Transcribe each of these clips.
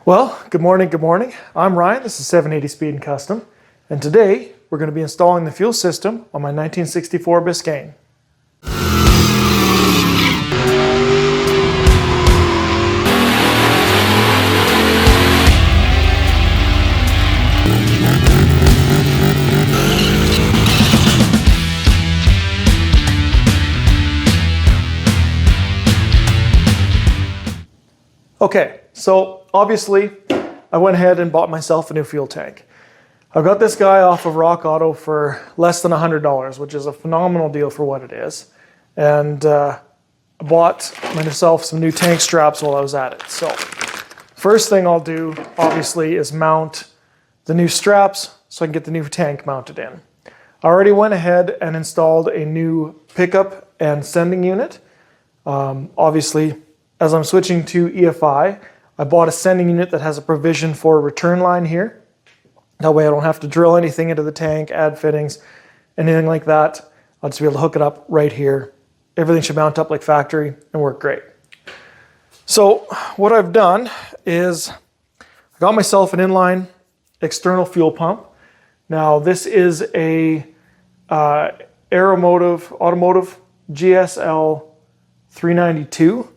Well, good morning, good morning. I'm Ryan, this is 780 Speed and Custom, and today we're going to be installing the fuel system on my 1964 Biscayne. Okay, so obviously I went ahead and bought myself a new fuel tank. I got this guy off of Rock Auto for less than $100, which is a phenomenal deal for what it is. And I bought myself some new tank straps while I was at it. So first thing I'll do, obviously, is mount the new straps so I can get the new tank mounted in. I already went ahead and installed a new pickup and sending unit. Obviously, as I'm switching to EFI, I bought a sending unit that has a provision for a return line here. That way I don't have to drill anything into the tank, add fittings, anything like that. I'll just be able to hook it up right here. Everything should mount up like factory and work great. So what I've done is I got myself an inline external fuel pump. Now this is a automotive GSL 392.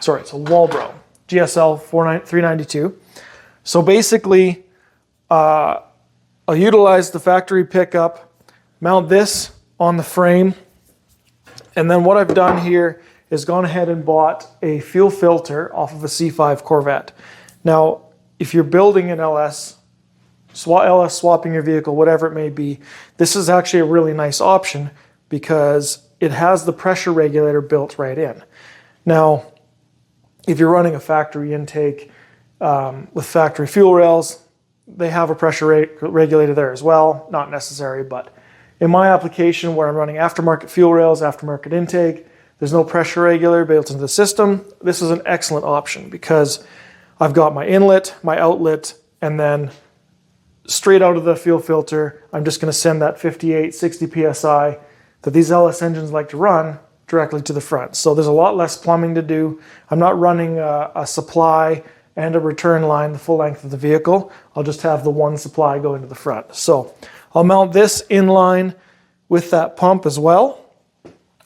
Sorry, it's a Walbro GSL 392. So basically, I'll utilize the factory pickup, mount this on the frame, and then what I've done here is gone ahead and bought a fuel filter off of a C5 Corvette. Now, if you're building an LS swapping your vehicle, whatever it may be, this is actually a really nice option because it has the pressure regulator built right in. Now, if you're running a factory intake with factory fuel rails, they have a pressure regulator there as well. Not necessary, but in my application where I'm running aftermarket fuel rails, aftermarket intake, there's no pressure regulator built into the system. This is an excellent option because I've got my inlet, my outlet, and then straight out of the fuel filter, I'm just going to send that 58, 60 PSI that these LS engines like to run directly to the front. So there's a lot less plumbing to do. I'm not running a supply and a return line the full length of the vehicle. I'll just have the one supply going to the front. So I'll mount this in line with that pump as well.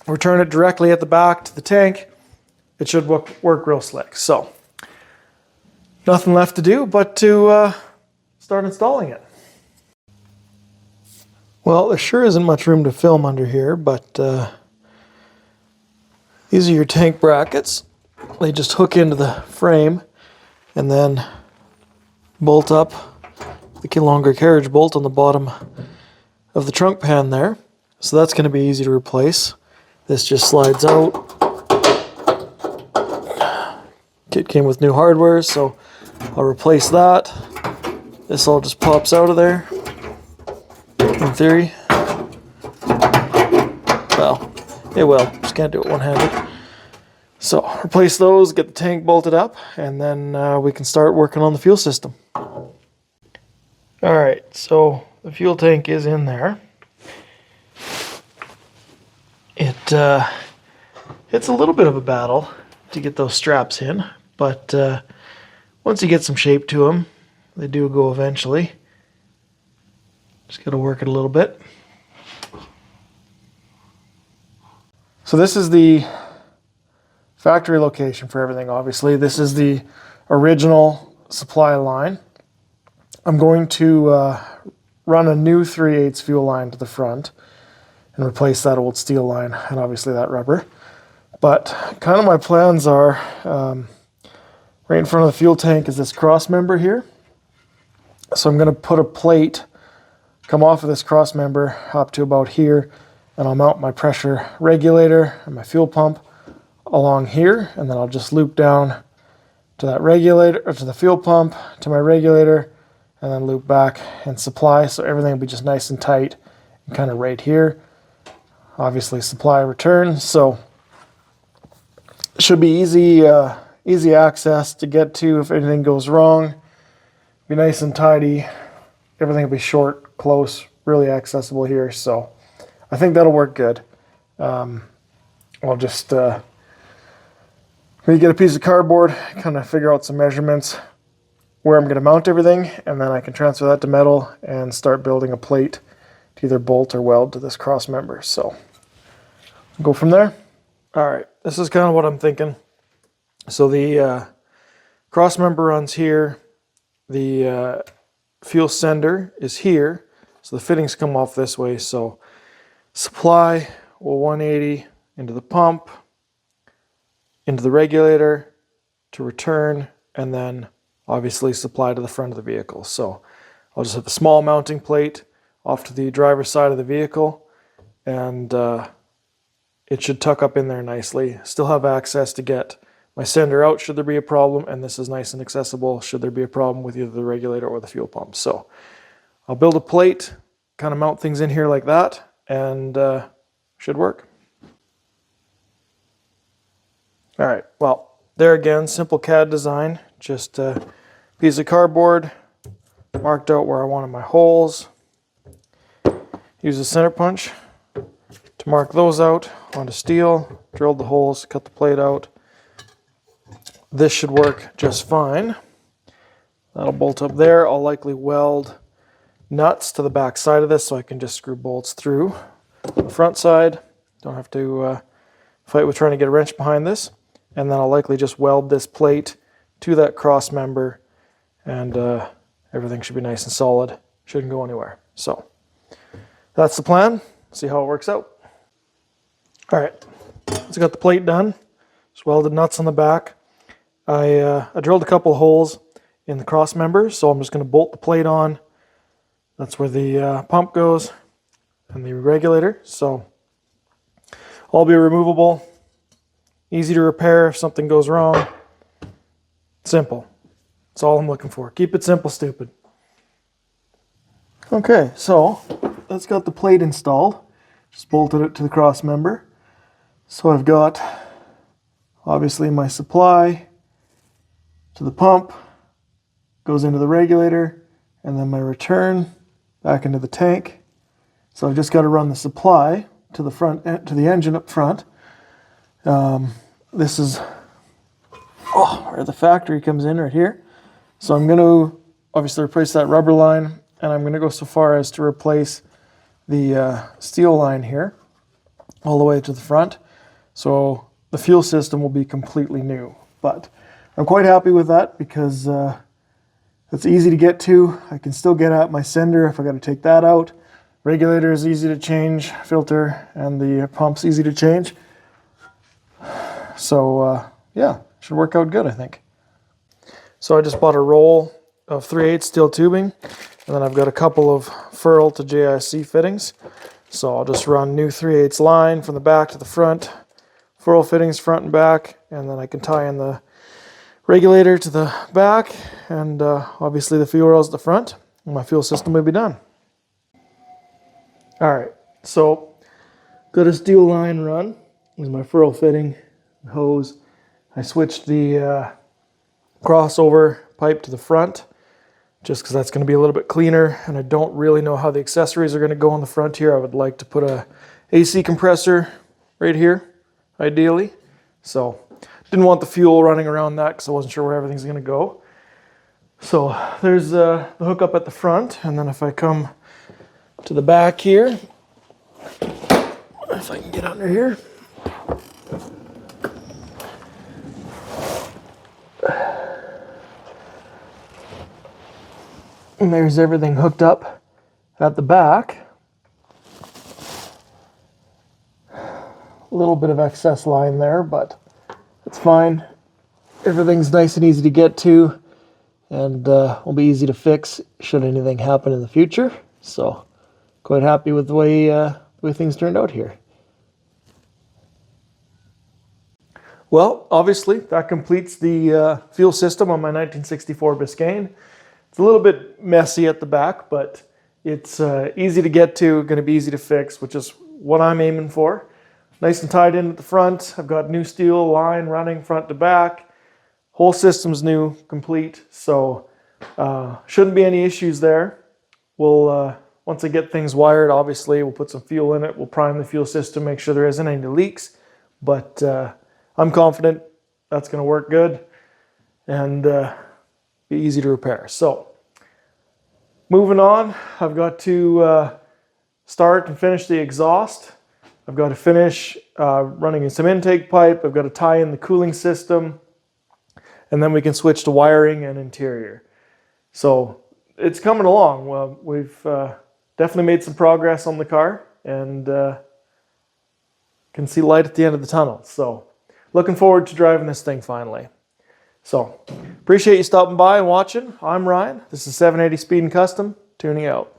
Return it directly at the back to the tank. It should work real slick. So nothing left to do but to start installing it. Well, there sure isn't much room to film under here, but these are your tank brackets. They just hook into the frame and then bolt up the longer carriage bolt on the bottom of the trunk pan there. So that's going to be easy to replace. This just slides out. Kit came with new hardware, so I'll replace that. This all just pops out of there. In theory. Well, it will. Just can't do it one-handed. So replace those, get the tank bolted up, and then we can start working on the fuel system. Alright, so the fuel tank is in there. It's a little bit of a battle to get those straps in, but once you get some shape to them, they do go eventually. Just got to work it a little bit. So this is the factory location for everything, obviously. This is the original supply line. I'm going to run a new 3/8 fuel line to the front and replace that old steel line and obviously that rubber. But kind of my plans are, right in front of the fuel tank is this cross member here. So I'm going to put a plate come off of this cross member up to about here, and I'll mount my pressure regulator and my fuel pump along here, and then I'll just loop down to that regulator, or to the fuel pump, to my regulator, and then loop back and supply, so everything will be just nice and tight and kind of right here. Obviously supply return, so it should be easy access to get to if anything goes wrong. Be nice and tidy. Everything will be short, close, really accessible here, so I think that'll work good. I'll just We get a piece of cardboard, kind of figure out some measurements, where I'm going to mount everything, and then I can transfer that to metal and start building a plate to either bolt or weld to this cross member. So go from there. All right, this is kind of what I'm thinking. So the cross member runs here, the fuel sender is here, so the fittings come off this way. So supply will 180 into the pump, into the regulator, to return, and then obviously supply to the front of the vehicle. So I'll just have the small mounting plate off to the driver's side of the vehicle, and it should tuck up in there nicely. Still have access to get my sender out should there be a problem, and this is nice and accessible should there be a problem with either the regulator or the fuel pump. So I'll build a plate, kind of mount things in here like that, and should work. All right, well, there again, simple CAD design, just a piece of cardboard, marked out where I wanted my holes. Use a center punch to mark those out onto steel, drilled the holes, cut the plate out. This should work just fine. That'll bolt up there. I'll likely weld nuts to the back side of this so I can just screw bolts through the front side. Don't have to fight with trying to get a wrench behind this. And then I'll likely just weld this plate to that cross member, and everything should be nice and solid. Shouldn't go anywhere. So that's the plan. See how it works out. All right, so I got the plate done. Just welded nuts on the back. I drilled a couple of holes in the cross member, so I'm just going to bolt the plate on. That's where the pump goes and the regulator. So all be removable, easy to repair if something goes wrong. Simple. That's all I'm looking for. Keep it simple, stupid. Okay, so that's got the plate installed. Just bolted it to the cross member. So I've got obviously my supply to the pump, goes into the regulator, and then my return back into the tank. So I've just got to run the supply to the front, to the engine up front. This is where the factory comes in, right here. So I'm going to obviously replace that rubber line, and I'm going to go so far as to replace the steel line here all the way to the front. So the fuel system will be completely new, but I'm quite happy with that because it's easy to get to. I can still get at my sender if I got to take that out. Regulator is easy to change, filter, and the pump's easy to change. So yeah, should work out good, I think. So I just bought a roll of 3/8 steel tubing, and then I've got a couple of furl to JIC fittings. So I'll just run new 3/8 line from the back to the front, furl fittings front and back, and then I can tie in the regulator to the back, and obviously the fuel rails at the front, and my fuel system will be done. All right, so got a steel line run. This is my furl fitting hose. I switched the crossover pipe to the front just because that's going to be a little bit cleaner, and I don't really know how the accessories are going to go on the front here. I would like to put a AC compressor right here, ideally. So didn't want the fuel running around that because I wasn't sure where everything's going to go. So there's the hookup at the front, and then if I come to the back here, if I can get under here. And there's everything hooked up at the back. A little bit of excess line there, but it's fine. Everything's nice and easy to get to, and will be easy to fix should anything happen in the future. So quite happy with the way things turned out here. Well, obviously that completes the fuel system on my 1964 Biscayne. It's a little bit messy at the back, but it's easy to get to, going to be easy to fix, which is what I'm aiming for. Nice and tied in at the front. I've got new steel line running front to back. Whole system's new, complete, so shouldn't be any issues there. We'll once I get things wired, obviously we'll put some fuel in it. We'll prime the fuel system, make sure there isn't any leaks. But I'm confident that's going to work good and be easy to repair. So moving on, I've got to start and finish the exhaust. I've got to finish running in some intake pipe. I've got to tie in the cooling system, and then we can switch to wiring and interior. So it's coming along. Well, we've definitely made some progress on the car, and can see light at the end of the tunnel. So looking forward to driving this thing finally. So appreciate you stopping by and watching. I'm Ryan. This is 780 Speed and Custom, tuning out.